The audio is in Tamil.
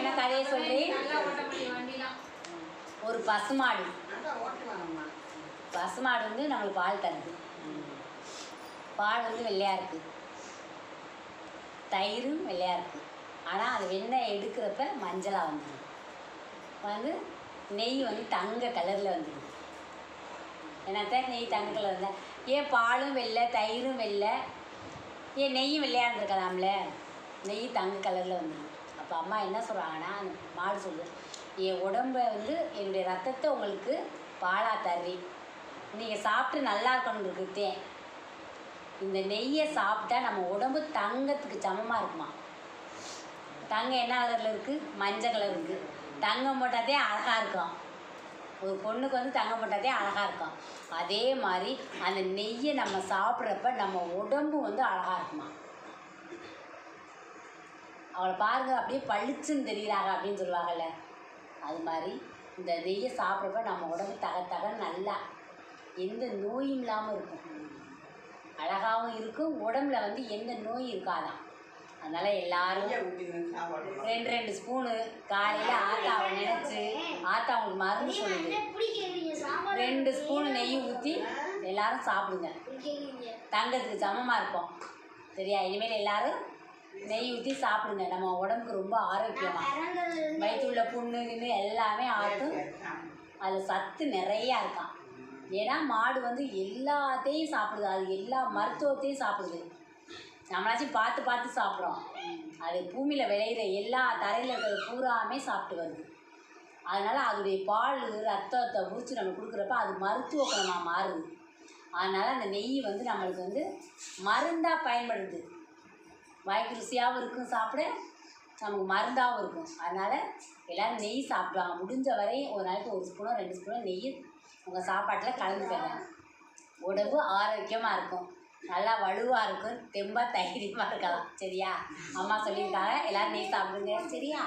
என்ன கதையை சொல்லி ஒரு பசுமாடு வந்து நம்மளுக்கு பால் தருது. பால் வந்து வெள்ளையாக இருக்குது, தயிரும் வெள்ளையாக இருக்குது. ஆனால் அது வெண்ணெய் எடுக்கிறப்ப மஞ்சளாக வந்துடுது. வந்து நெய் வந்து தங்க கலரில் வந்துடுது. என்னத்தான் நெய் தங்க கலர் இருந்தால் ஏன் பாலும் வெள்ளை தயிரும் வெள்ளை, ஏன் நெய்யும் வெள்ளையாக இருந்திருக்கலாம்ல? நெய் தங்க கலரில் வந்துடுது. அப்போ அம்மா என்ன சொல்கிறாங்கன்னா, அந்த மாடு சொல்லுது, என் உடம்பை வந்து என்னுடைய ரத்தத்தை உங்களுக்கு பாலாக தர்றி, நீங்கள் சாப்பிட்டு நல்லா இருக்கணும் இருக்குதேன். இந்த நெய்யை சாப்பிட்டா நம்ம உடம்பு தங்கத்துக்கு சமமாக இருக்குமா? தங்கம் என்ன கலரில் இருக்குது? மஞ்சள் கலர் இருக்குது. தங்கம் போட்டாதே அழகாக இருக்கும். ஒரு பொண்ணுக்கு வந்து தங்கம் போட்டாதே அழகாக இருக்கும். அதே மாதிரி அந்த நெய்யை நம்ம சாப்பிட்றப்ப நம்ம உடம்பு வந்து அழகாக இருக்குமா? அவளை பாருங்க அப்படியே பளிச்சுன்னு தெரிகிறாங்க அப்படின்னு சொல்லுவாங்கள்ல, அது மாதிரி இந்த நெய்யை சாப்பிட்றப்ப நம்ம உடம்பு தக நல்லா எந்த நோயும் இல்லாமல் இருக்கும், அழகாகவும் இருக்கும். உடம்புல வந்து எந்த நோயும் இருக்காதான். அதனால் எல்லோரும் 2 ஸ்பூனு காலையில் ஆத்தாவை நினச்சி, ஆத்தா அவங்களுக்கு மருந்து சொல்லுது, 2 ஸ்பூனு நெய் ஊற்றி எல்லோரும் சாப்பிடுங்க. தங்கத்துக்கு சமமாக இருப்போம். சரியா? இனிமேல் எல்லோரும் நெய் ஊற்றி சாப்பிடுங்க. நம்ம உடம்புக்கு ரொம்ப ஆரோக்கியமாக, வயிற்றுள்ள புண்ணு கிண்ணு எல்லாமே ஆற்றும். அதில் சத்து நிறையா இருக்கான். ஏன்னா மாடு வந்து எல்லாத்தையும் சாப்பிடுது, அது எல்லா மருத்துவத்தையும் சாப்பிடுது. நம்மளாச்சும் பார்த்து சாப்பிட்றோம். அது பூமியில் விளையிற எல்லா தரையில் இருக்கிற பூராமே சாப்பிட்டு வருது. அதனால் அதோடைய பால் ரத்தத்தை ஊற்றி நம்ம கொடுக்குறப்ப அது மருத்துவ குணமாக மாறுது. அதனால் அந்த நெய் வந்து நம்மளுக்கு வந்து மருந்தாக பயன்படுது. வாய்க்கு ருசியாகவும் இருக்கும், சாப்பிட நமக்கு மருந்தாகவும் இருக்கும். அதனால் எல்லோரும் நெய் சாப்பிடுவாங்க. முடிஞ்ச வரை ஒரு நாளைக்கு 1 ஸ்பூனோ 2 ஸ்பூனோ நெய் உங்கள் சாப்பாட்டில் கலந்துக்கங்க. உடம்பு ஆரோக்கியமாக இருக்கும், நல்லா வலுவாக இருக்கும், தெம்பாக தைரியமாக இருக்கலாம். சரியா? அம்மா சொல்லியிருக்காங்க, எல்லோரும் நெய் சாப்பிடுங்க. சரியா?